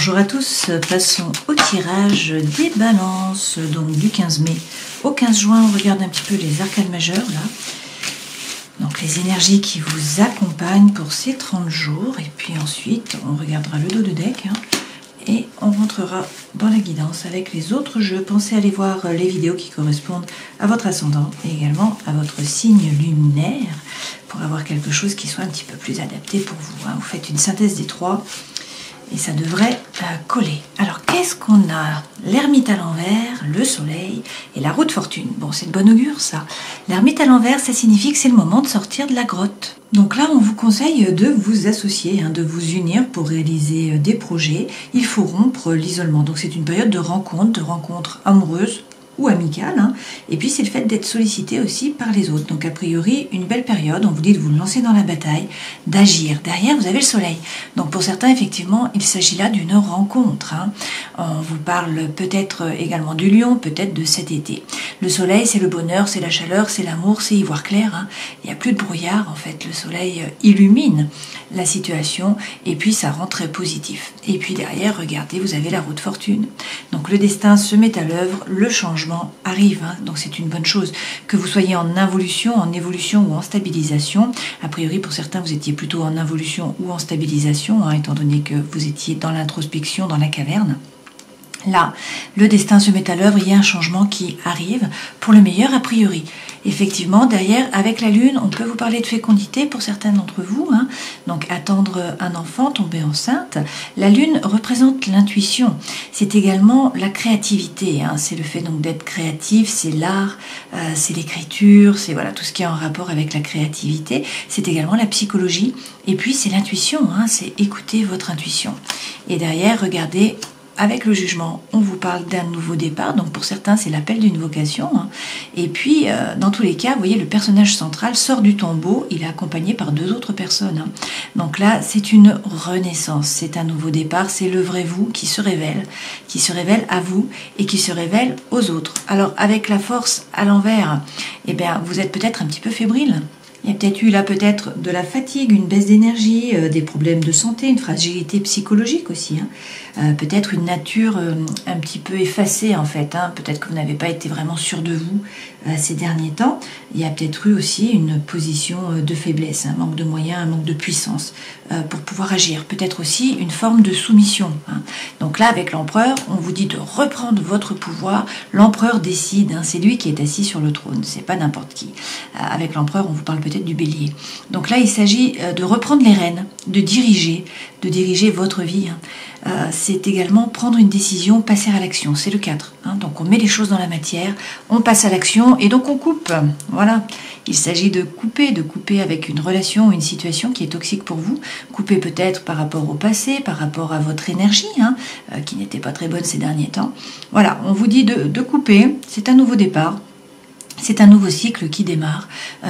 Bonjour à tous, passons au tirage des balances, donc du 15 mai au 15 juin, on regarde un petit peu les arcades majeures là. Donc les énergies qui vous accompagnent pour ces 30 jours, et puis ensuite on regardera le dos de deck, et on rentrera dans la guidance avec les autres jeux. Pensez à aller voir les vidéos qui correspondent à votre ascendant et également à votre signe lunaire pour avoir quelque chose qui soit un petit peu plus adapté pour vous. Vous faites une synthèse des trois et ça devrait coller. Alors qu'est-ce qu'on a? L'ermite à l'envers, le soleil et la roue de fortune. Bon, c'est de bon augure ça. L'ermite à l'envers, ça signifie que c'est le moment de sortir de la grotte. Donc là, on vous conseille de vous associer, de vous unir pour réaliser des projets. Il faut rompre l'isolement. Donc c'est une période de rencontres amoureuses ou amicales. Et puis c'est le fait d'être sollicité aussi par les autres. Donc a priori, une belle période. On vous dit de vous lancer dans la bataille, d'agir. Derrière, vous avez le soleil. Donc pour certains, effectivement, il s'agit là d'une rencontre. On vous parle peut-être également du lion, peut-être de cet été. Le soleil, c'est le bonheur, c'est la chaleur, c'est l'amour, c'est y voir clair. Il n'y a plus de brouillard, en fait. Le soleil illumine la situation et puis ça rend très positif. Et puis derrière, regardez, vous avez la roue de fortune. Donc le destin se met à l'œuvre, le changement arrive, donc c'est une bonne chose. Que vous soyez en involution, en évolution ou en stabilisation, a priori pour certains vous étiez plutôt en involution ou en stabilisation, étant donné que vous étiez dans l'introspection, dans la caverne. Là, le destin se met à l'œuvre, il y a un changement qui arrive pour le meilleur a priori. Effectivement, derrière, avec la lune, on peut vous parler de fécondité pour certains d'entre vous. Donc, attendre un enfant, tomber enceinte. La lune représente l'intuition. C'est également la créativité. C'est le fait donc d'être créatif, c'est l'art, c'est l'écriture, c'est voilà tout ce qui est en rapport avec la créativité. C'est également la psychologie. Et puis, c'est l'intuition, c'est écouter votre intuition. Et derrière, regardez. Avec le jugement, on vous parle d'un nouveau départ, donc pour certains c'est l'appel d'une vocation. Et puis dans tous les cas, vous voyez, le personnage central sort du tombeau, il est accompagné par deux autres personnes. Donc là, c'est une renaissance, c'est un nouveau départ, c'est le vrai vous qui se révèle à vous et qui se révèle aux autres. Alors avec la force à l'envers, vous êtes peut-être un petit peu fébrile. Il y a peut-être eu là de la fatigue, une baisse d'énergie, des problèmes de santé, une fragilité psychologique aussi. Peut-être une nature un petit peu effacée en fait. Peut-être que vous n'avez pas été vraiment sûr de vous ces derniers temps. Il y a peut-être eu aussi une position de faiblesse, un manque de moyens, un manque de puissance pour pouvoir agir. Peut-être aussi une forme de soumission. Donc là, avec l'empereur, on vous dit de reprendre votre pouvoir. L'empereur décide, c'est lui qui est assis sur le trône, c'est pas n'importe qui. Avec l'empereur, on vous parle peut-être du bélier. Donc là, il s'agit de reprendre les rênes, de diriger votre vie. C'est également prendre une décision, passer à l'action. C'est le 4. Donc on met les choses dans la matière, on passe à l'action et donc on coupe. Voilà. Il s'agit de couper avec une relation ou une situation qui est toxique pour vous. Couper peut-être par rapport au passé, par rapport à votre énergie, qui n'était pas très bonne ces derniers temps. Voilà, on vous dit de couper. C'est un nouveau départ. C'est un nouveau cycle qui démarre,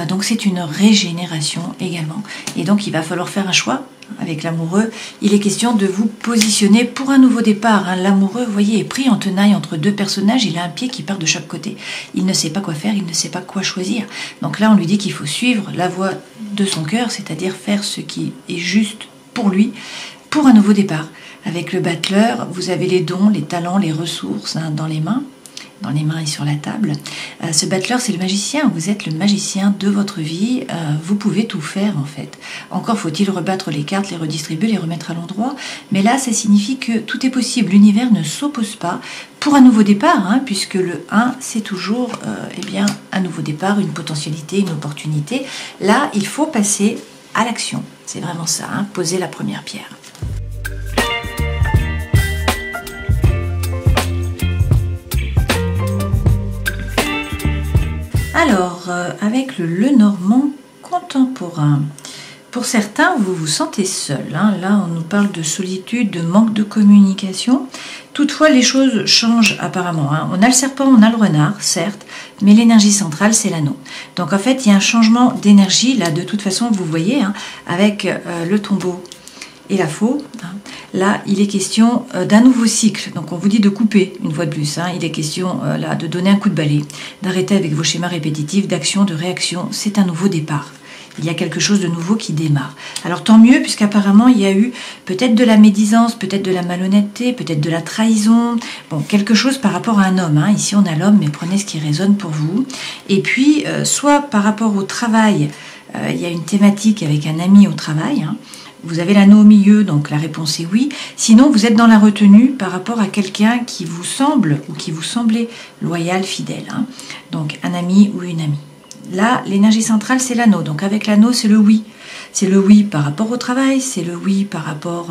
donc c'est une régénération également. Et donc il va falloir faire un choix avec l'amoureux. Il est question de vous positionner pour un nouveau départ. L'amoureux, vous voyez, est pris en tenaille entre deux personnages. Il a un pied qui part de chaque côté. Il ne sait pas quoi faire, il ne sait pas quoi choisir. Donc là, on lui dit qu'il faut suivre la voie de son cœur, c'est-à-dire faire ce qui est juste pour lui, pour un nouveau départ. Avec le battleur, vous avez les dons, les talents, les ressources dans les mains et sur la table. Ce battleur, c'est le magicien. Vous êtes le magicien de votre vie. Vous pouvez tout faire, en fait. Encore faut-il rebattre les cartes, les redistribuer, les remettre à l'endroit. Mais là, ça signifie que tout est possible. L'univers ne s'oppose pas pour un nouveau départ, puisque le 1, c'est toujours un nouveau départ, une potentialité, une opportunité. Là, il faut passer à l'action. C'est vraiment ça, poser la première pierre. Alors, avec le Lenormand contemporain, pour certains, vous vous sentez seul. Là, on nous parle de solitude, de manque de communication. Toutefois, les choses changent apparemment. On a le serpent, on a le renard, certes, mais l'énergie centrale, c'est l'anneau. Donc, en fait, il y a un changement d'énergie. Là, de toute façon, vous voyez, avec le tombeau et la faux. Là, il est question d'un nouveau cycle. Donc, on vous dit de couper une fois de plus. Il est question là de donner un coup de balai, d'arrêter avec vos schémas répétitifs d'action, de réaction. C'est un nouveau départ. Il y a quelque chose de nouveau qui démarre. Alors tant mieux, puisqu'apparemment il y a eu peut-être de la médisance, peut-être de la malhonnêteté, peut-être de la trahison. Bon, quelque chose par rapport à un homme. Hein. Ici on a l'homme, mais prenez ce qui résonne pour vous. Et puis, soit par rapport au travail, il y a une thématique avec un ami au travail. Hein. Vous avez l'anneau au milieu, donc la réponse est oui. Sinon, vous êtes dans la retenue par rapport à quelqu'un qui vous semble ou qui vous semblait loyal, fidèle. Hein. Donc, un ami ou une amie. Là, l'énergie centrale, c'est l'anneau. Donc, avec l'anneau, c'est le oui. C'est le oui par rapport au travail, c'est le oui par rapport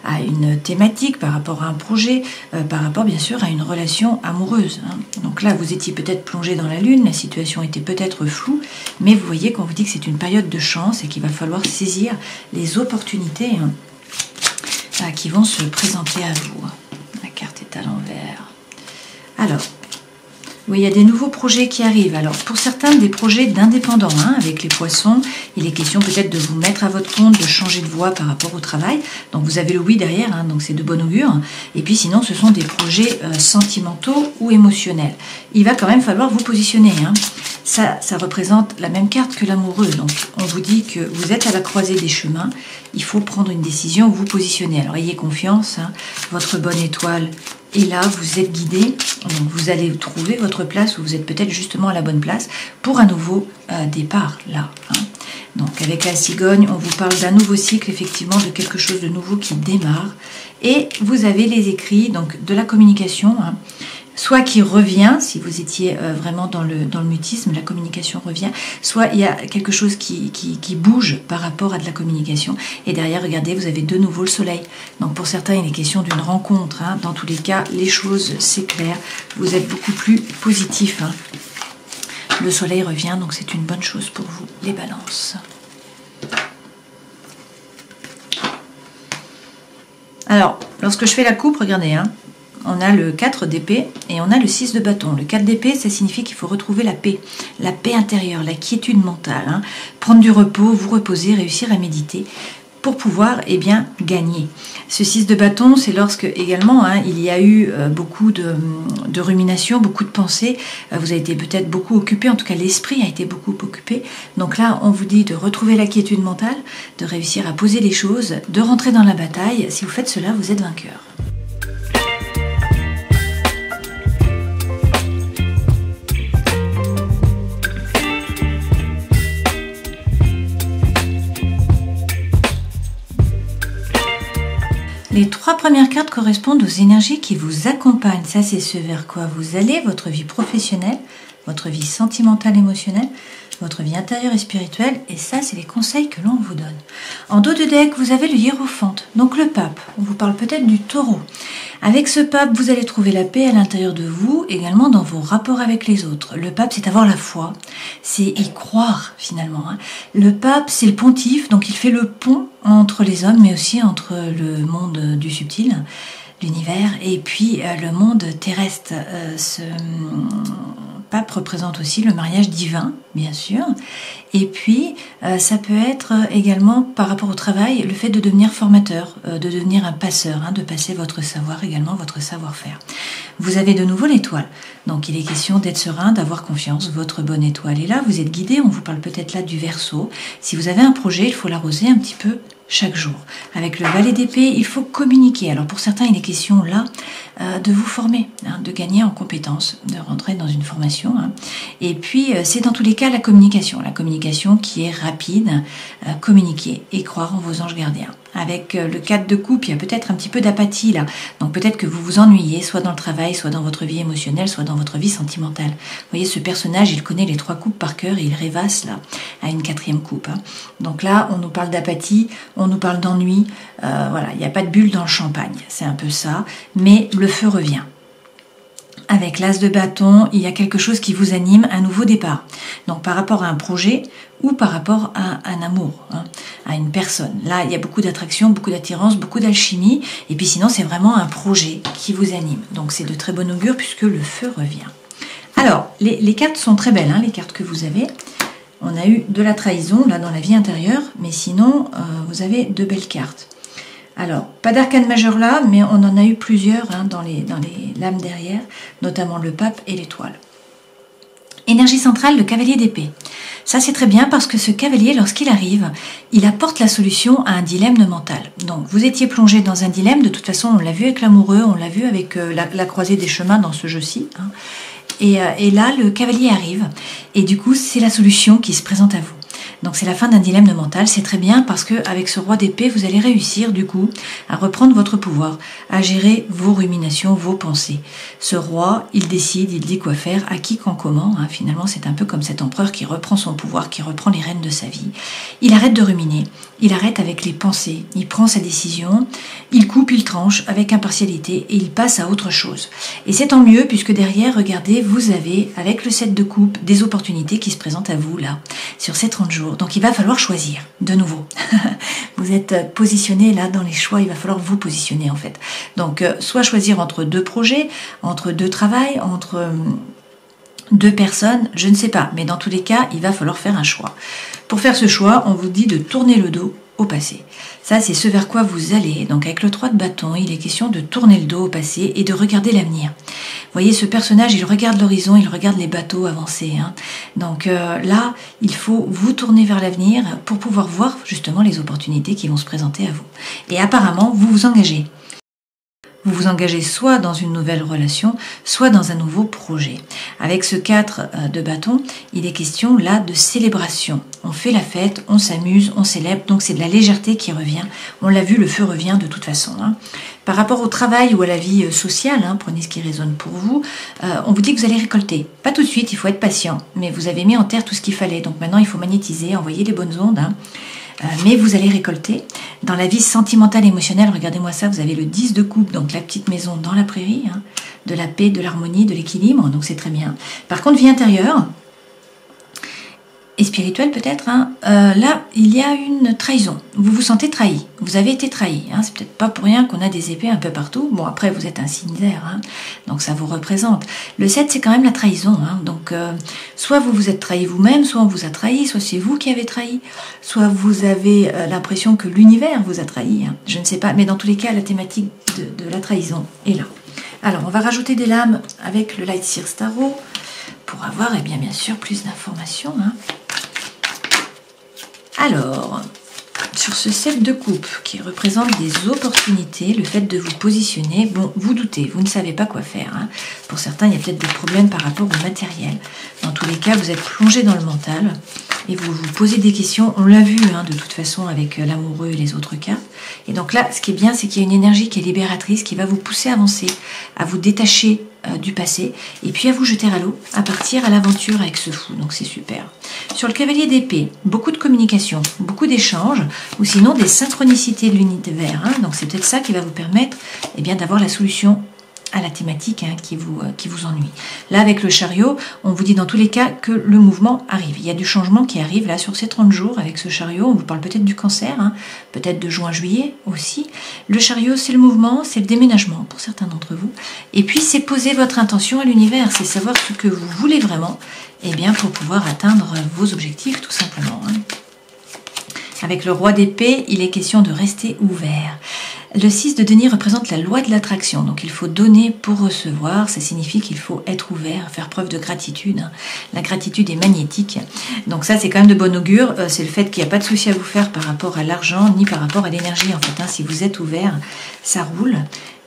à une thématique, par rapport à un projet, par rapport, bien sûr, à une relation amoureuse. Hein. Donc là, vous étiez peut-être plongé dans la lune, la situation était peut-être floue, mais vous voyez qu'on vous dit que c'est une période de chance et qu'il va falloir saisir les opportunités qui vont se présenter à vous. La carte est à l'envers. Alors, oui, il y a des nouveaux projets qui arrivent. Alors, pour certains, des projets d'indépendants, hein, avec les poissons, il est question peut-être de vous mettre à votre compte, de changer de voie par rapport au travail. Donc, vous avez le oui derrière, hein, donc c'est de bon augure. Et puis, sinon, ce sont des projets sentimentaux ou émotionnels. Il va quand même falloir vous positionner. Hein. Ça représente la même carte que l'amoureux. Donc, on vous dit que vous êtes à la croisée des chemins. Il faut prendre une décision, vous positionner. Alors, ayez confiance. Hein, votre bonne étoile. Et là, vous êtes guidé, donc vous allez trouver votre place, ou vous êtes peut-être justement à la bonne place, pour un nouveau départ, là. Hein. Donc avec la cigogne, on vous parle d'un nouveau cycle, effectivement, de quelque chose de nouveau qui démarre. Et vous avez les écrits, donc de la communication, hein, soit qui revient, si vous étiez vraiment dans le mutisme, la communication revient, soit il y a quelque chose qui bouge par rapport à de la communication. Et derrière, regardez, vous avez de nouveau le soleil. Donc pour certains, il est question d'une rencontre. Hein. Dans tous les cas, les choses s'éclairent. Vous êtes beaucoup plus positif. Hein. Le soleil revient, donc c'est une bonne chose pour vous, les balances. Alors, lorsque je fais la coupe, regardez, hein, on a le 4 d'épée et on a le 6 de bâton. Le 4 d'épée, ça signifie qu'il faut retrouver la paix intérieure, la quiétude mentale. Hein. Prendre du repos, vous reposer, réussir à méditer pour pouvoir gagner. Ce 6 de bâton, c'est lorsque également il y a eu beaucoup de ruminations, beaucoup de pensées. Vous avez été peut-être beaucoup occupé, en tout cas l'esprit a été beaucoup occupé. Donc là, on vous dit de retrouver la quiétude mentale, de réussir à poser les choses, de rentrer dans la bataille. Si vous faites cela, vous êtes vainqueur. Les 3 premières cartes correspondent aux énergies qui vous accompagnent. Ça, c'est ce vers quoi vous allez, votre vie professionnelle, votre vie sentimentale, émotionnelle, votre vie intérieure et spirituelle. Et ça, c'est les conseils que l'on vous donne. En dos de deck, vous avez le hiérophante, donc le pape. On vous parle peut-être du taureau. Avec ce pape, vous allez trouver la paix à l'intérieur de vous, également dans vos rapports avec les autres. Le pape, c'est avoir la foi, c'est y croire finalement. Hein. Le pape, c'est le pontife, donc il fait le pont entre les hommes, mais aussi entre le monde du subtil, l'univers, et puis le monde terrestre. Ce pape représente aussi le mariage divin, bien sûr. Et puis, ça peut être également, par rapport au travail, le fait de devenir formateur, de devenir un passeur, hein, de passer votre savoir, également votre savoir-faire. Vous avez de nouveau l'étoile. Donc, il est question d'être serein, d'avoir confiance, votre bonne étoile. Et là, vous êtes guidé, on vous parle peut-être là du Verseau. Si vous avez un projet, il faut l'arroser un petit peu chaque jour. Avec le valet d'épée, il faut communiquer. Alors pour certains, il est question là de vous former, hein, de gagner en compétences, de rentrer dans une formation. Hein. Et puis, c'est dans tous les cas la communication qui est rapide, communiquer et croire en vos anges gardiens. Avec le 4 de coupe, il y a peut-être un petit peu d'apathie là. Donc peut-être que vous vous ennuyez, soit dans le travail, soit dans votre vie émotionnelle, soit dans votre vie sentimentale. Vous voyez, ce personnage, il connaît les 3 coupes par cœur et il rêvasse là à une 4e coupe. Hein. Donc là, on nous parle d'apathie, on nous parle d'ennui. Voilà, il n'y a pas de bulle dans le champagne, c'est un peu ça. Mais le feu revient. Avec l'as de bâton, il y a quelque chose qui vous anime, un nouveau départ. Donc par rapport à un projet ou par rapport à un amour, hein, à une personne. Là, il y a beaucoup d'attraction, beaucoup d'attirance, beaucoup d'alchimie. Et puis sinon, c'est vraiment un projet qui vous anime. Donc c'est de très bon augure puisque le feu revient. Alors, les cartes sont très belles, hein, les cartes que vous avez. On a eu de la trahison, là, dans la vie intérieure. Mais sinon, vous avez de belles cartes. Alors, pas d'arcane majeur là, mais on en a eu plusieurs hein, dans les lames derrière, notamment le pape et l'étoile. Énergie centrale, le cavalier d'épée. Ça, c'est très bien parce que ce cavalier, lorsqu'il arrive, il apporte la solution à un dilemme mental. Donc, vous étiez plongé dans un dilemme. De toute façon, on l'a vu avec l'amoureux, on l'a vu avec la croisée des chemins dans ce jeu-ci. Hein. Et là, le cavalier arrive. Et du coup, c'est la solution qui se présente à vous. Donc c'est la fin d'un dilemme mental, c'est très bien parce que avec ce roi d'épée, vous allez réussir du coup à reprendre votre pouvoir, à gérer vos ruminations, vos pensées. Ce roi, il décide, il dit quoi faire, à qui, quand, comment. Hein. Finalement, c'est un peu comme cet empereur qui reprend son pouvoir, qui reprend les rênes de sa vie. Il arrête de ruminer, il arrête avec les pensées, il prend sa décision, il coupe, il tranche avec impartialité et il passe à autre chose. Et c'est tant mieux puisque derrière, regardez, vous avez avec le 7 de coupe des opportunités qui se présentent à vous là, sur ces 30 jours. Donc il va falloir choisir, de nouveau. Vous êtes positionné là dans les choix, il va falloir vous positionner en fait. Donc soit choisir entre deux projets, entre deux travails, entre deux personnes, je ne sais pas. Mais dans tous les cas, il va falloir faire un choix. Pour faire ce choix, on vous dit de tourner le dos au passé. Ça, c'est ce vers quoi vous allez. Donc avec le 3 de bâton, il est question de tourner le dos au passé et de regarder l'avenir. Vous voyez, ce personnage, il regarde l'horizon, il regarde les bateaux avancer. Hein. Donc là, il faut vous tourner vers l'avenir pour pouvoir voir justement les opportunités qui vont se présenter à vous. Et apparemment, vous vous engagez. Vous vous engagez soit dans une nouvelle relation, soit dans un nouveau projet. Avec ce 4 de bâton, il est question là de célébration. On fait la fête, on s'amuse, on célèbre, donc c'est de la légèreté qui revient. On l'a vu, le feu revient de toute façon. Hein. Par rapport au travail ou à la vie sociale, hein, prenez ce qui résonne pour vous, on vous dit que vous allez récolter. Pas tout de suite, il faut être patient, mais vous avez mis en terre tout ce qu'il fallait. Donc maintenant, il faut magnétiser, envoyer les bonnes ondes. Hein. Mais vous allez récolter. Dans la vie sentimentale, émotionnelle, regardez-moi ça, vous avez le 10 de coupe, donc la petite maison dans la prairie, hein, de la paix, de l'harmonie, de l'équilibre, donc c'est très bien. Par contre, vie intérieure et spirituelle peut-être, hein, là, il y a une trahison. Vous vous sentez trahi, vous avez été trahi. Hein, c'est peut-être pas pour rien qu'on a des épées un peu partout. Bon, après, vous êtes un signe d'air, hein, donc ça vous représente. Le 7, c'est quand même la trahison. Hein, donc, soit vous vous êtes trahi vous-même, soit on vous a trahi, soit c'est vous qui avez trahi, soit vous avez l'impression que l'univers vous a trahi. Hein, je ne sais pas, mais dans tous les cas, la thématique de la trahison est là. Alors, on va rajouter des lames avec le Light Seer Tarot pour avoir, eh bien sûr, plus d'informations. Hein. Alors, sur ce 7 de coupe qui représente des opportunités, le fait de vous positionner, bon, vous doutez, vous ne savez pas quoi faire. Hein. Pour certains, il y a peut-être des problèmes par rapport au matériel. Dans tous les cas, vous êtes plongé dans le mental et vous vous posez des questions. On l'a vu hein, de toute façon avec l'amoureux et les autres cas. Et donc là, ce qui est bien, c'est qu'il y a une énergie qui est libératrice, qui va vous pousser à avancer, à vous détacher du passé, et puis à vous jeter à l'eau, à partir à l'aventure avec ce fou, donc c'est super. Sur le cavalier d'épée, beaucoup de communication, beaucoup d'échanges, ou sinon des synchronicités de l'univers, hein, donc c'est peut-être ça qui va vous permettre eh bien, d'avoir la solution à la thématique hein, qui vous ennuie. Là, avec le chariot, on vous dit dans tous les cas que le mouvement arrive. Il y a du changement qui arrive là sur ces 30 jours avec ce chariot. On vous parle peut-être du cancer, hein, peut-être de juin-juillet aussi. Le chariot, c'est le mouvement, c'est le déménagement pour certains d'entre vous. Et puis, c'est poser votre intention à l'univers, c'est savoir ce que vous voulez vraiment eh bien, pour pouvoir atteindre vos objectifs tout simplement. Hein. Avec le roi d'épée, il est question de rester ouvert. Le 6 de denier représente la loi de l'attraction, donc il faut donner pour recevoir, ça signifie qu'il faut être ouvert, faire preuve de gratitude. La gratitude est magnétique, donc ça c'est quand même de bon augure, c'est le fait qu'il n'y a pas de souci à vous faire par rapport à l'argent, ni par rapport à l'énergie en fait. Hein. Si vous êtes ouvert, ça roule.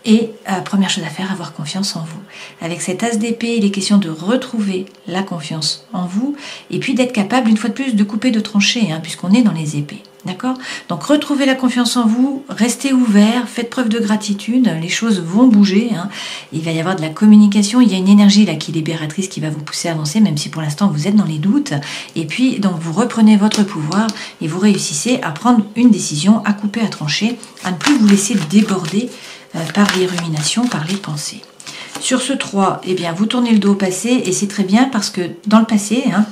Et première chose à faire, avoir confiance en vous. Avec cet as d'épée, il est question de retrouver la confiance en vous et puis d'être capable, une fois de plus, de couper, de trancher, hein, puisqu'on est dans les épées. D'accord ? Donc retrouvez la confiance en vous, restez ouvert, faites preuve de gratitude, les choses vont bouger, hein. Il va y avoir de la communication, il y a une énergie là qui est libératrice qui va vous pousser à avancer, même si pour l'instant vous êtes dans les doutes. Et puis donc vous reprenez votre pouvoir et vous réussissez à prendre une décision, à couper, à trancher, à ne plus vous laisser déborder par les ruminations, par les pensées. Sur ce 3, eh bien, vous tournez le dos au passé et c'est très bien parce que dans le passé, hein,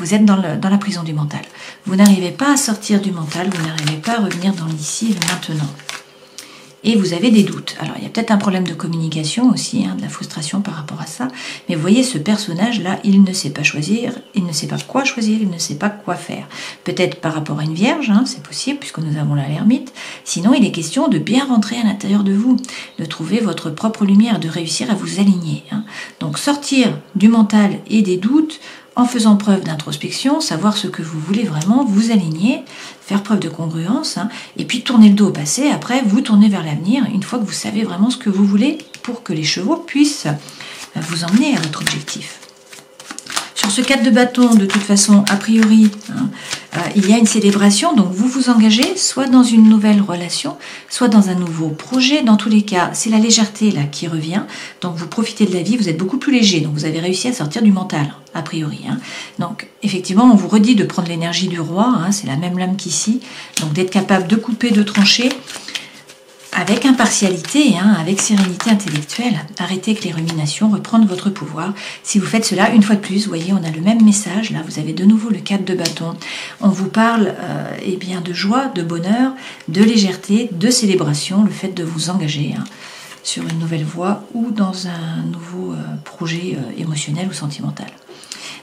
vous êtes dans la prison du mental. Vous n'arrivez pas à sortir du mental, vous n'arrivez pas à revenir dans l'ici et le maintenant. Et vous avez des doutes. Alors, il y a peut-être un problème de communication aussi, hein, de la frustration par rapport à ça. Mais vous voyez, ce personnage-là, il ne sait pas choisir, il ne sait pas quoi choisir, il ne sait pas quoi faire. Peut-être par rapport à une vierge, hein, c'est possible, puisque nous avons la l'ermite. Sinon, il est question de bien rentrer à l'intérieur de vous, de trouver votre propre lumière, de réussir à vous aligner. Hein. Donc, sortir du mental et des doutes en faisant preuve d'introspection, savoir ce que vous voulez vraiment, vous aligner, faire preuve de congruence, hein, et puis tourner le dos au passé, après vous tournez vers l'avenir, une fois que vous savez vraiment ce que vous voulez pour que les chevaux puissent vous emmener à votre objectif. Sur ce 4 de bâton, de toute façon, a priori, hein, il y a une célébration, donc vous vous engagez soit dans une nouvelle relation, soit dans un nouveau projet. Dans tous les cas, c'est la légèreté là qui revient, donc vous profitez de la vie, vous êtes beaucoup plus léger, donc vous avez réussi à sortir du mental, a priori. Hein. Donc effectivement, on vous redit de prendre l'énergie du roi, hein, c'est la même lame qu'ici, donc d'être capable de couper, de trancher, avec impartialité, hein, avec sérénité intellectuelle, arrêtez avec les ruminations, reprendre votre pouvoir. Si vous faites cela, une fois de plus, vous voyez, on a le même message. Là, vous avez de nouveau le 4 de bâton. On vous parle eh bien, de joie, de bonheur, de légèreté, de célébration, le fait de vous engager hein, sur une nouvelle voie ou dans un nouveau projet émotionnel ou sentimental.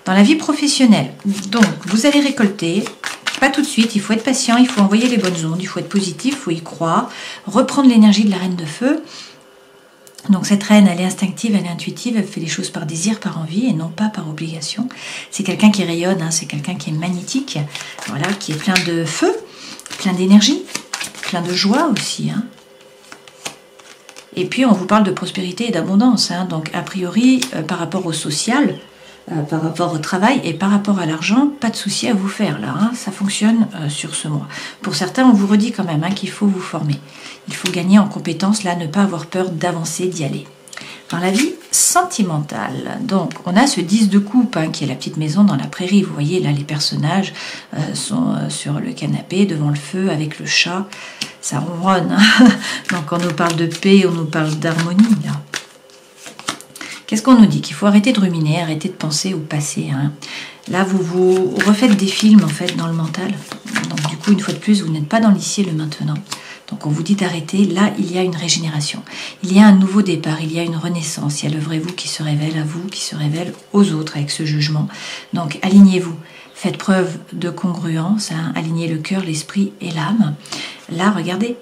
Dans la vie professionnelle, donc, vous allez récolter. Pas tout de suite, il faut être patient, il faut envoyer les bonnes ondes, il faut être positif, il faut y croire, reprendre l'énergie de la reine de feu. Donc cette reine, elle est instinctive, elle est intuitive, elle fait les choses par désir, par envie et non pas par obligation. C'est quelqu'un qui rayonne, hein, c'est quelqu'un qui est magnétique, voilà, qui est plein de feu, plein d'énergie, plein de joie aussi. Hein. Et puis on vous parle de prospérité et d'abondance, hein, donc a priori par rapport au social, par rapport au travail et par rapport à l'argent, pas de souci à vous faire là, hein, ça fonctionne sur ce mois. Pour certains, on vous redit quand même hein, qu'il faut vous former. Il faut gagner en compétences, là, ne pas avoir peur d'avancer, d'y aller. Dans la vie sentimentale, donc on a ce 10 de coupe hein, qui est la petite maison dans la prairie. Vous voyez là, les personnages sont sur le canapé devant le feu avec le chat, ça ronronne. Hein. Donc on nous parle de paix, on nous parle d'harmonie là. Qu'est-ce qu'on nous dit? Qu'il faut arrêter de ruminer, arrêter de penser au passé. Hein. Là, vous refaites des films en fait dans le mental. Donc du coup, une fois de plus, vous n'êtes pas dans l'ici et le maintenant. Donc on vous dit d'arrêter. Là, il y a une régénération. Il y a un nouveau départ, il y a une renaissance. Il y a le vrai vous qui se révèle à vous, qui se révèle aux autres avec ce jugement. Donc alignez-vous. Faites preuve de congruence. Hein. Alignez le cœur, l'esprit et l'âme. Là, regardez.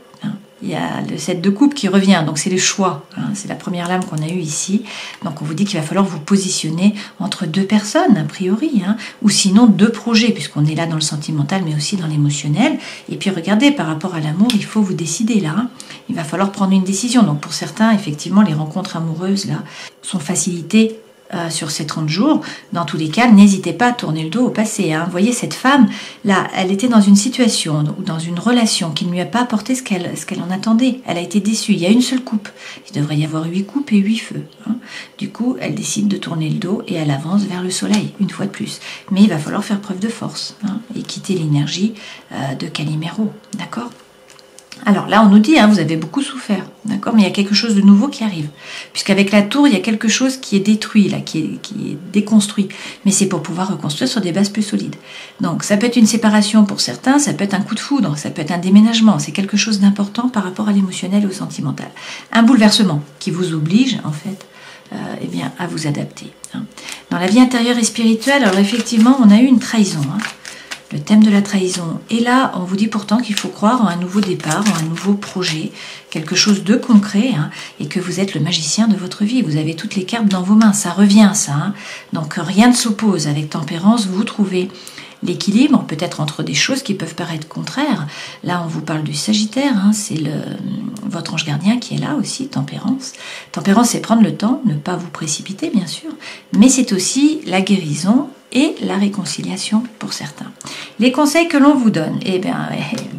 Il y a le 7 de coupe qui revient, donc c'est les choix. Hein, c'est la première lame qu'on a eue ici. Donc on vous dit qu'il va falloir vous positionner entre deux personnes, a priori, hein, ou sinon deux projets, puisqu'on est là dans le sentimental, mais aussi dans l'émotionnel. Et puis regardez, par rapport à l'amour, il faut vous décider là. Hein. Il va falloir prendre une décision. Donc pour certains, effectivement, les rencontres amoureuses là sont facilitées sur ces 30 jours. Dans tous les cas, n'hésitez pas à tourner le dos au passé. Hein. Vous voyez, cette femme, là, elle était dans une situation ou dans une relation qui ne lui a pas apporté ce qu'elle en attendait. Elle a été déçue. Il y a une seule coupe. Il devrait y avoir 8 coupes et 8 feux. Hein. Du coup, elle décide de tourner le dos et elle avance vers le soleil, une fois de plus. Mais il va falloir faire preuve de force hein, et quitter l'énergie de Calimero. D'accord ? Alors là, on nous dit, hein, vous avez beaucoup souffert, d'accord, mais il y a quelque chose de nouveau qui arrive. Puisqu'avec la tour, il y a quelque chose qui est détruit, là, qui est déconstruit. Mais c'est pour pouvoir reconstruire sur des bases plus solides. Donc, ça peut être une séparation pour certains, ça peut être un coup de foudre, ça peut être un déménagement. C'est quelque chose d'important par rapport à l'émotionnel et au sentimental. Un bouleversement qui vous oblige, en fait, eh bien, à vous adapter. Hein. Dans la vie intérieure et spirituelle, alors effectivement, on a eu une trahison, hein. Le thème de la trahison. Et là, on vous dit pourtant qu'il faut croire en un nouveau départ, en un nouveau projet, quelque chose de concret, hein, et que vous êtes le magicien de votre vie. Vous avez toutes les cartes dans vos mains, ça revient ça. Hein. Donc rien ne s'oppose. Avec tempérance, vous trouvez l'équilibre, peut-être entre des choses qui peuvent paraître contraires. Là, on vous parle du Sagittaire, hein, c'est votre ange gardien qui est là aussi, tempérance. Tempérance, c'est prendre le temps, ne pas vous précipiter, bien sûr, mais c'est aussi la guérison et la réconciliation pour certains. Les conseils que l'on vous donne, eh bien,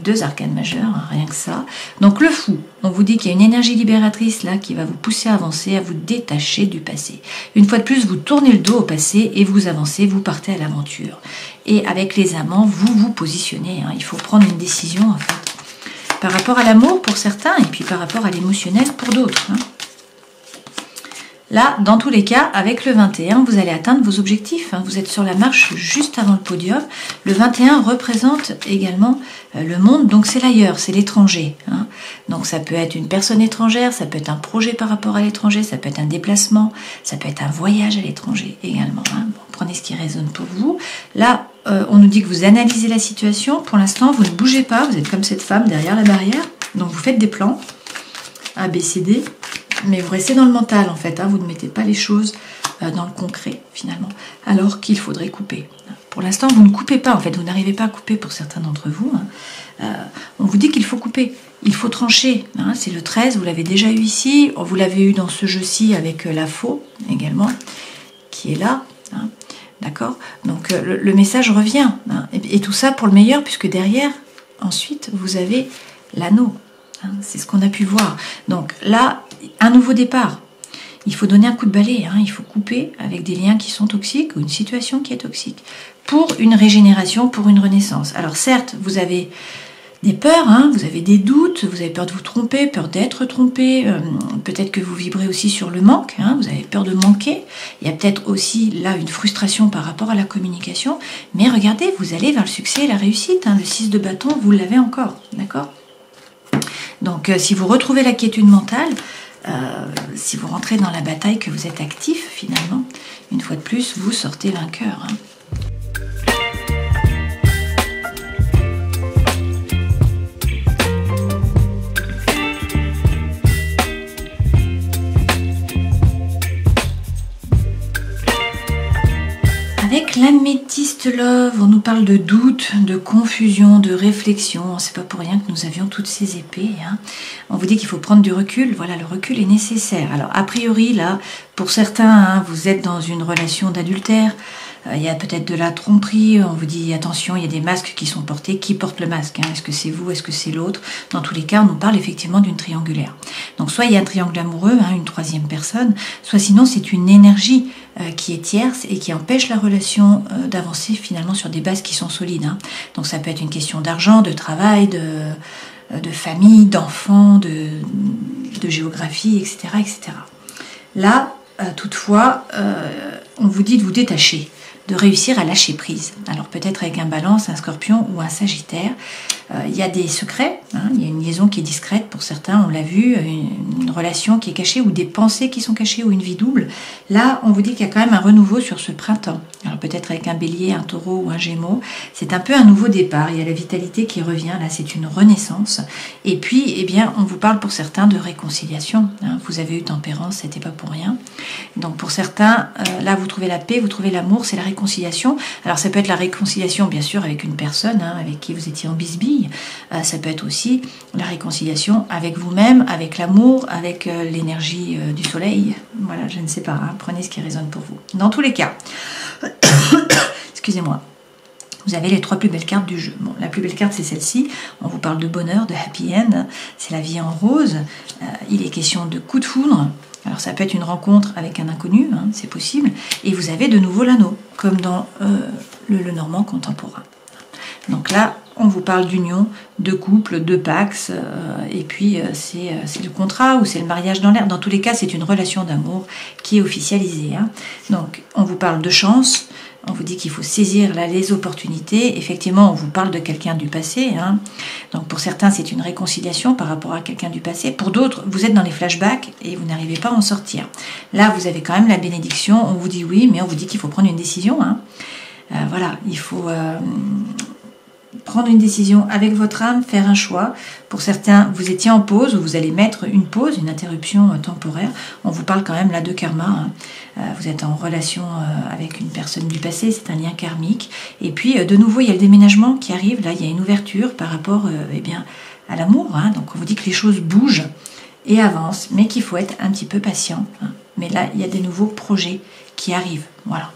2 arcanes majeures, hein, rien que ça. Donc le fou, on vous dit qu'il y a une énergie libératrice là qui va vous pousser à avancer, à vous détacher du passé. Une fois de plus, vous tournez le dos au passé et vous avancez, vous partez à l'aventure. Et avec les amants, vous vous positionnez. Hein, il faut prendre une décision en fait. Par rapport à l'amour pour certains et puis par rapport à l'émotionnel pour d'autres. Hein. Là, dans tous les cas, avec le 21, vous allez atteindre vos objectifs. Hein. Vous êtes sur la marche juste avant le podium. Le 21 représente également le monde, donc c'est l'ailleurs, c'est l'étranger. Hein. Donc ça peut être une personne étrangère, ça peut être un projet par rapport à l'étranger, ça peut être un déplacement, ça peut être un voyage à l'étranger également. Hein. Bon, prenez ce qui résonne pour vous. Là, on nous dit que vous analysez la situation. Pour l'instant, vous ne bougez pas, vous êtes comme cette femme derrière la barrière. Donc vous faites des plans, A, B, C, D. Mais vous restez dans le mental en fait, hein, vous ne mettez pas les choses dans le concret finalement, alors qu'il faudrait couper. Pour l'instant, vous ne coupez pas, en fait, vous n'arrivez pas à couper pour certains d'entre vous. On vous dit qu'il faut couper, il faut trancher. C'est le 13, vous l'avez déjà eu ici, vous l'avez eu dans ce jeu-ci avec la faux également, qui est là. D'accord? Donc le message revient. Et tout ça pour le meilleur, puisque derrière, ensuite, vous avez l'anneau. C'est ce qu'on a pu voir. Donc là, un nouveau départ. Il faut donner un coup de balai, il faut couper avec des liens qui sont toxiques ou une situation qui est toxique pour une régénération, pour une renaissance. Alors certes, vous avez des peurs, vous avez des doutes, vous avez peur de vous tromper, peur d'être trompé, peut-être que vous vibrez aussi sur le manque, vous avez peur de manquer, il y a peut-être aussi là une frustration par rapport à la communication, mais regardez, vous allez vers le succès et la réussite, le 6 de bâton, vous l'avez encore, d'accord? Donc si vous retrouvez la quiétude mentale, si vous rentrez dans la bataille, que vous êtes actif finalement, une fois de plus, vous sortez vainqueur. Avec l'améthyste love, on nous parle de doute, de confusion, de réflexion. C'est pas pour rien que nous avions toutes ces épées. On vous dit qu'il faut prendre du recul. Voilà, le recul est nécessaire. Alors, a priori, là, pour certains, vous êtes dans une relation d'adultère. Il y a peut-être de la tromperie. On vous dit, attention, il y a des masques qui sont portés. Qui porte le masque? Est-ce que c'est vous? Est-ce que c'est l'autre? Dans tous les cas, on nous parle effectivement d'une triangulaire. Donc, soit il y a un triangle amoureux, une troisième personne, soit sinon, c'est une énergie qui est tierce et qui empêche la relation d'avancer finalement sur des bases qui sont solides. Donc ça peut être une question d'argent, de travail, de famille, d'enfants, de géographie, etc., etc. Là, toutefois, on vous dit de vous détacher, de réussir à lâcher prise. Alors peut-être avec un Balance, un Scorpion ou un Sagittaire. Il y a des secrets, il y a une liaison qui est discrète pour certains, on l'a vu, une relation qui est cachée ou des pensées qui sont cachées ou une vie double. Là, on vous dit qu'il y a quand même un renouveau sur ce printemps. Alors peut-être avec un Bélier, un Taureau ou un Gémeaux. C'est un peu un nouveau départ, il y a la vitalité qui revient, là c'est une renaissance. Et puis, eh bien, on vous parle pour certains de réconciliation. Vous avez eu Tempérance, c'était pas pour rien. Donc pour certains, là vous trouvez la paix, vous trouvez l'amour, c'est la réconciliation. Alors ça peut être la réconciliation bien sûr avec une personne avec qui vous étiez en bisbille. Ça peut être aussi la réconciliation avec vous-même, avec l'amour, avec l'énergie du soleil. Voilà, je ne sais pas, prenez ce qui résonne pour vous. Dans tous les cas, excusez-moi, vous avez les 3 plus belles cartes du jeu. Bon, la plus belle carte, c'est celle-ci. On vous parle de bonheur, de happy end. C'est la vie en rose. Il est question de coup de foudre. Alors ça peut être une rencontre avec un inconnu, c'est possible. Et vous avez de nouveau l'anneau, comme dans le normand contemporain. Donc là, on vous parle d'union, de couple, de pax, et puis c'est le contrat ou c'est le mariage dans l'air. Dans tous les cas, c'est une relation d'amour qui est officialisée. Donc, on vous parle de chance, on vous dit qu'il faut saisir là les opportunités. Effectivement, on vous parle de quelqu'un du passé. Donc, pour certains, c'est une réconciliation par rapport à quelqu'un du passé. Pour d'autres, vous êtes dans les flashbacks et vous n'arrivez pas à en sortir. Là, vous avez quand même la bénédiction. On vous dit oui, mais on vous dit qu'il faut prendre une décision. Voilà, il faut prendre une décision avec votre âme, faire un choix. Pour certains, vous étiez en pause, ou vous allez mettre une pause, une interruption temporaire. On vous parle quand même là de karma. Vous êtes en relation avec une personne du passé, c'est un lien karmique. Et puis, de nouveau, il y a le déménagement qui arrive. Là, il y a une ouverture par rapport à l'amour. Donc, on vous dit que les choses bougent et avancent, mais qu'il faut être un petit peu patient. Mais là, il y a des nouveaux projets qui arrivent. Voilà.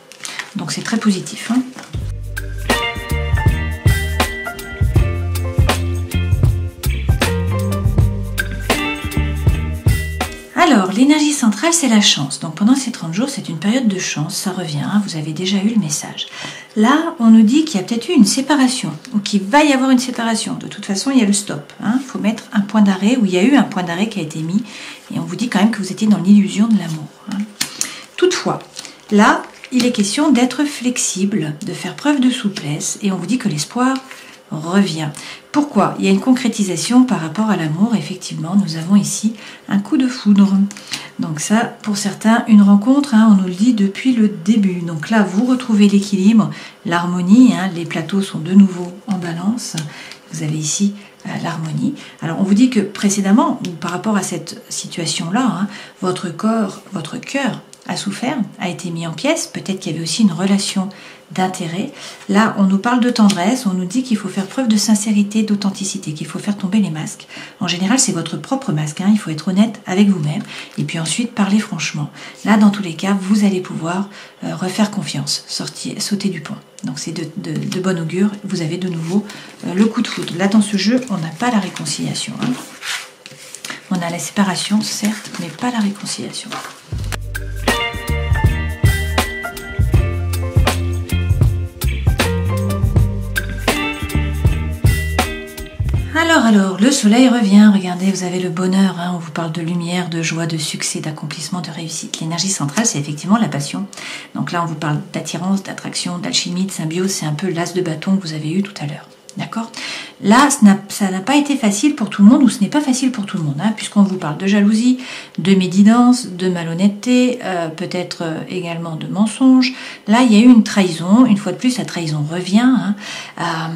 Donc, c'est très positif. Alors, l'énergie centrale, c'est la chance. Donc, pendant ces 30 jours, c'est une période de chance. Ça revient, vous avez déjà eu le message. Là, on nous dit qu'il y a peut-être eu une séparation, ou qu'il va y avoir une séparation. De toute façon, il y a le stop. Il faut mettre un point d'arrêt, ou il y a eu un point d'arrêt qui a été mis. Et on vous dit quand même que vous étiez dans l'illusion de l'amour. Toutefois, là, il est question d'être flexible, de faire preuve de souplesse. Et on vous dit que l'espoir revient. Pourquoi? Il y a une concrétisation par rapport à l'amour. Effectivement, nous avons ici un coup de foudre. Donc ça, pour certains, une rencontre, on nous le dit depuis le début. Donc là, vous retrouvez l'équilibre, l'harmonie. Les plateaux sont de nouveau en balance. Vous avez ici l'harmonie. Alors, on vous dit que précédemment, ou par rapport à cette situation-là, votre corps, votre cœur a souffert, a été mis en pièces, peut-être qu'il y avait aussi une relation d'intérêt. Là, on nous parle de tendresse, on nous dit qu'il faut faire preuve de sincérité, d'authenticité, qu'il faut faire tomber les masques. En général, c'est votre propre masque, hein, il faut être honnête avec vous-même, et puis ensuite parler franchement. Là, dans tous les cas, vous allez pouvoir refaire confiance, sauter du pont. Donc c'est de bon augure, vous avez de nouveau le coup de foudre. Là, dans ce jeu, on n'a pas la réconciliation. Hein. On a la séparation, certes, mais pas la réconciliation. Alors, le soleil revient, regardez, vous avez le bonheur, hein, on vous parle de lumière, de joie, de succès, d'accomplissement, de réussite. L'énergie centrale, c'est effectivement la passion. Donc là, on vous parle d'attirance, d'attraction, d'alchimie, de symbiose, c'est un peu l'as de bâton que vous avez eu tout à l'heure. D'accord? Là, ça n'a pas été facile pour tout le monde, ou ce n'est pas facile pour tout le monde, hein, puisqu'on vous parle de jalousie, de médisance, de malhonnêteté, peut-être également de mensonges. Là, il y a eu une trahison. Une fois de plus, la trahison revient, hein,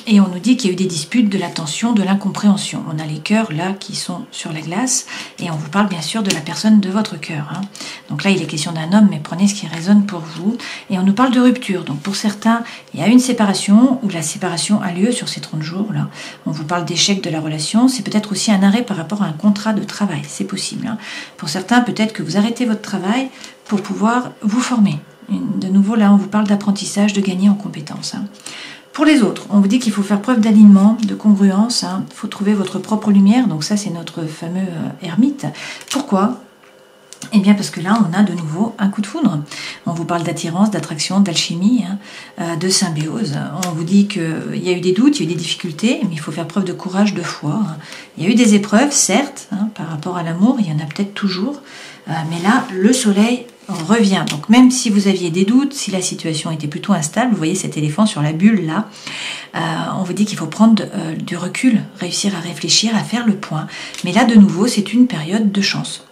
et on nous dit qu'il y a eu des disputes, de la tension, de l'incompréhension. On a les cœurs là qui sont sur la glace, et on vous parle bien sûr de la personne de votre cœur. Hein. Donc là, il est question d'un homme, mais prenez ce qui résonne pour vous. Et on nous parle de rupture. Donc pour certains, il y a une séparation, ou la séparation a lieu sur ces 30 jours. Là. On vous parle d'échec de la relation, c'est peut-être aussi un arrêt par rapport à un contrat de travail, c'est possible. Hein. Pour certains, peut-être que vous arrêtez votre travail pour pouvoir vous former. De nouveau, là, on vous parle d'apprentissage, de gagner en compétences. Hein. Pour les autres, on vous dit qu'il faut faire preuve d'alignement, de congruence, il faut trouver votre propre lumière, donc ça c'est notre fameux ermite. Pourquoi ? Eh bien parce que là, on a de nouveau un coup de foudre. On vous parle d'attirance, d'attraction, d'alchimie, hein, de symbiose. On vous dit qu'il y a eu des doutes, il y a eu des difficultés, mais il faut faire preuve de courage, de foi. Hein. Il y a eu des épreuves, certes, hein, par rapport à l'amour, il y en a peut-être toujours. Mais là, le soleil revient. Donc même si vous aviez des doutes, si la situation était plutôt instable, vous voyez cet éléphant sur la bulle là, on vous dit qu'il faut prendre du recul, réussir à réfléchir, à faire le point. Mais là, de nouveau, c'est une période de chance.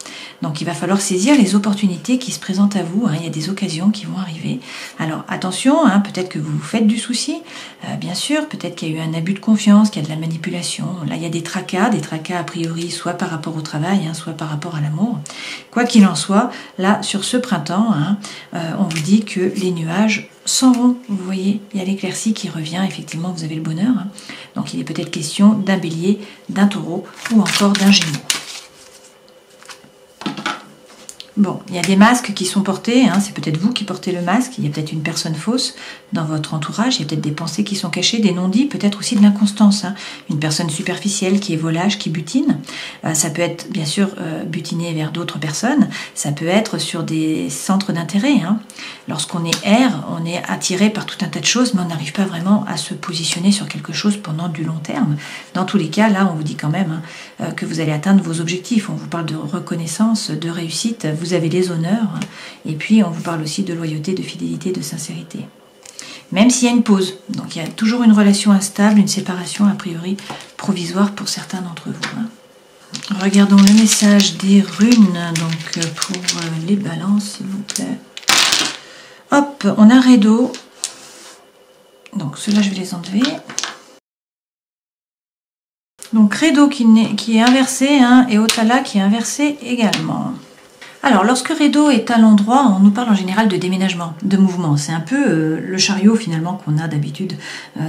Donc il va falloir saisir les opportunités qui se présentent à vous, hein. Il y a des occasions qui vont arriver. Alors attention, hein, peut-être que vous vous faites du souci, bien sûr, peut-être qu'il y a eu un abus de confiance, qu'il y a de la manipulation. Là il y a des tracas a priori soit par rapport au travail, hein, soit par rapport à l'amour. Quoi qu'il en soit, là sur ce printemps, hein, on vous dit que les nuages s'en vont, vous voyez, il y a l'éclaircie qui revient, effectivement vous avez le bonheur. Hein. Donc il est peut-être question d'un bélier, d'un taureau ou encore d'un gémeau. Bon, il y a des masques qui sont portés, hein, c'est peut-être vous qui portez le masque, il y a peut-être une personne fausse dans votre entourage, il y a peut-être des pensées qui sont cachées, des non-dits, peut-être aussi de l'inconstance, hein, une personne superficielle qui est volage, qui butine, ça peut être bien sûr butiner vers d'autres personnes, ça peut être sur des centres d'intérêt, hein. Lorsqu'on est R, on est attiré par tout un tas de choses, mais on n'arrive pas vraiment à se positionner sur quelque chose pendant du long terme. Dans tous les cas, là on vous dit quand même hein, que vous allez atteindre vos objectifs, on vous parle de reconnaissance, de réussite, vous avez les honneurs, et puis on vous parle aussi de loyauté, de fidélité, de sincérité. Même s'il y a une pause, donc il y a toujours une relation instable, une séparation a priori provisoire pour certains d'entre vous. Hein. Regardons le message des runes, donc pour les balances, s'il vous plaît. Hop, on a Rédo, donc ceux-là je vais les enlever. Donc Rédo qui est inversé, hein, et Otala qui est inversé également. Alors, lorsque Rédo est à l'endroit, on nous parle en général de déménagement, de mouvement. C'est un peu le chariot finalement qu'on a d'habitude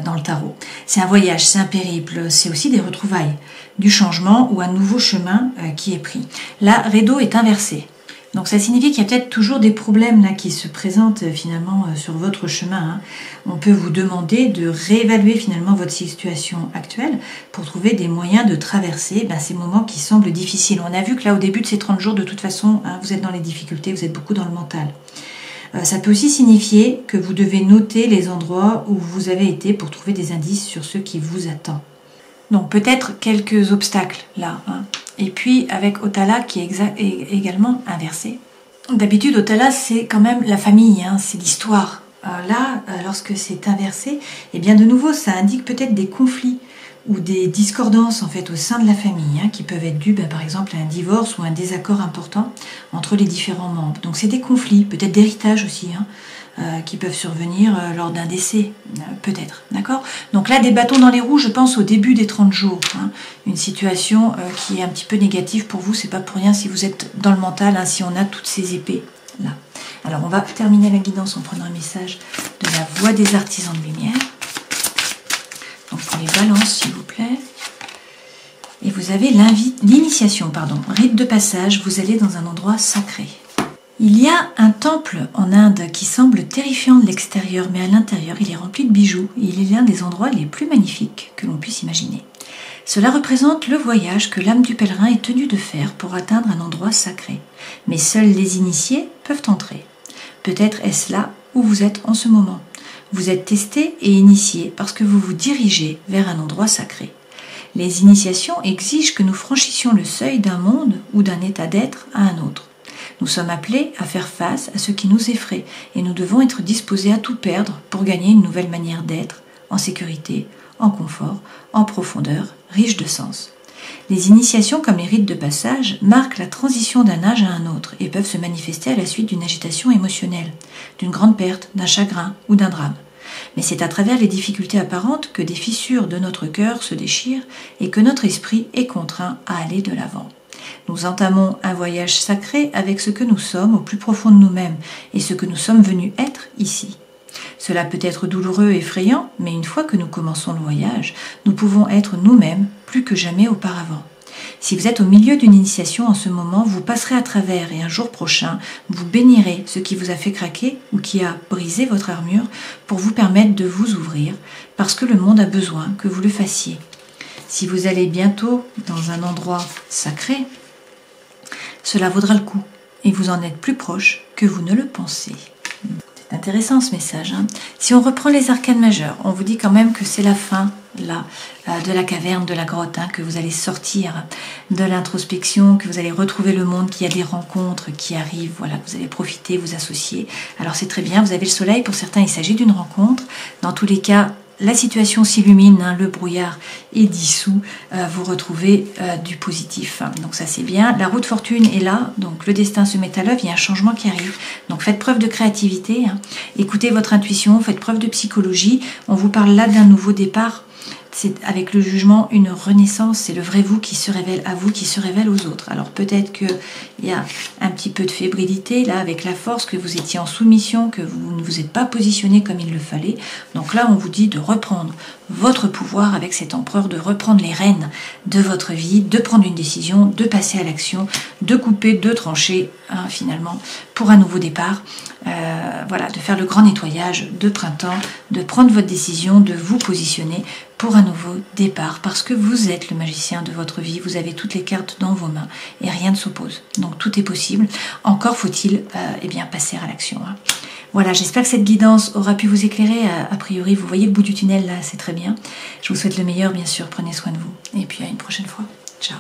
dans le tarot. C'est un voyage, c'est un périple, c'est aussi des retrouvailles, du changement ou un nouveau chemin qui est pris. Là, Rédo est inversé. Donc ça signifie qu'il y a peut-être toujours des problèmes là qui se présentent finalement sur votre chemin. Hein. On peut vous demander de réévaluer finalement votre situation actuelle pour trouver des moyens de traverser ces moments qui semblent difficiles. On a vu que là au début de ces 30 jours, de toute façon, hein, vous êtes dans les difficultés, vous êtes beaucoup dans le mental. Ça peut aussi signifier que vous devez noter les endroits où vous avez été pour trouver des indices sur ce qui vous attend. Donc peut-être quelques obstacles là. Hein. Et puis avec Otala qui est également inversé. D'habitude Otala c'est quand même la famille, hein, c'est l'histoire. Là, lorsque c'est inversé, eh bien de nouveau ça indique peut-être des conflits ou des discordances en fait au sein de la famille, hein, qui peuvent être dues par exemple à un divorce ou un désaccord important entre les différents membres. Donc c'est des conflits, peut-être d'héritage aussi, hein, qui peuvent survenir lors d'un décès, peut-être, d'accord? Donc là, des bâtons dans les roues, je pense au début des 30 jours, hein, une situation qui est un petit peu négative pour vous, c'est pas pour rien si vous êtes dans le mental, hein, si on a toutes ces épées là. Alors on va terminer la guidance en prenant un message de la voix des artisans de lumière. Donc pour les balances s'il vous plaît. Et vous avez l'initiation, rite de passage, vous allez dans un endroit sacré. Il y a un temple en Inde qui semble terrifiant de l'extérieur, mais à l'intérieur il est rempli de bijoux et il est l'un des endroits les plus magnifiques que l'on puisse imaginer. Cela représente le voyage que l'âme du pèlerin est tenue de faire pour atteindre un endroit sacré. Mais seuls les initiés peuvent entrer. Peut-être est-ce là où vous êtes en ce moment. Vous êtes testé et initié parce que vous vous dirigez vers un endroit sacré. Les initiations exigent que nous franchissions le seuil d'un monde ou d'un état d'être à un autre. Nous sommes appelés à faire face à ce qui nous effraie et nous devons être disposés à tout perdre pour gagner une nouvelle manière d'être, en sécurité, en confort, en profondeur, riche de sens. Les initiations comme les rites de passage marquent la transition d'un âge à un autre et peuvent se manifester à la suite d'une agitation émotionnelle, d'une grande perte, d'un chagrin ou d'un drame. Mais c'est à travers les difficultés apparentes que des fissures de notre cœur se déchirent et que notre esprit est contraint à aller de l'avant. Nous entamons un voyage sacré avec ce que nous sommes au plus profond de nous-mêmes et ce que nous sommes venus être ici. Cela peut être douloureux et effrayant, mais une fois que nous commençons le voyage, nous pouvons être nous-mêmes plus que jamais auparavant. Si vous êtes au milieu d'une initiation en ce moment, vous passerez à travers et un jour prochain, vous bénirez ce qui vous a fait craquer ou qui a brisé votre armure pour vous permettre de vous ouvrir parce que le monde a besoin que vous le fassiez. Si vous allez bientôt dans un endroit sacré, cela vaudra le coup et vous en êtes plus proche que vous ne le pensez. C'est intéressant ce message. Si on reprend les arcanes majeures, on vous dit quand même que c'est la fin là, de la caverne, de la grotte, que vous allez sortir de l'introspection, que vous allez retrouver le monde, qu'il y a des rencontres qui arrivent, voilà, vous allez profiter, vous associer. Alors c'est très bien, vous avez le soleil, pour certains il s'agit d'une rencontre. Dans tous les cas, la situation s'illumine, le brouillard est dissous, vous retrouvez du positif. Donc ça c'est bien. La roue de fortune est là, donc le destin se met à l'œuvre, il y a un changement qui arrive. Donc faites preuve de créativité, écoutez votre intuition, faites preuve de psychologie. On vous parle là d'un nouveau départ. C'est avec le jugement une renaissance, c'est le vrai vous qui se révèle à vous, qui se révèle aux autres. Alors peut-être qu'il y a un petit peu de fébrilité là avec la force, que vous étiez en soumission, que vous ne vous êtes pas positionné comme il le fallait. Donc là on vous dit de reprendre votre pouvoir avec cet empereur, de reprendre les rênes de votre vie, de prendre une décision, de passer à l'action, de couper, de trancher finalement pour un nouveau départ. Voilà, de faire le grand nettoyage de printemps, de prendre votre décision, de vous positionner pour un nouveau départ, parce que vous êtes le magicien de votre vie, vous avez toutes les cartes dans vos mains et rien ne s'oppose. Donc tout est possible, encore faut-il passer à l'action. Voilà, j'espère que cette guidance aura pu vous éclairer. A priori, vous voyez le bout du tunnel là, c'est très bien. Je vous souhaite le meilleur, bien sûr, prenez soin de vous. Et puis à une prochaine fois. Ciao.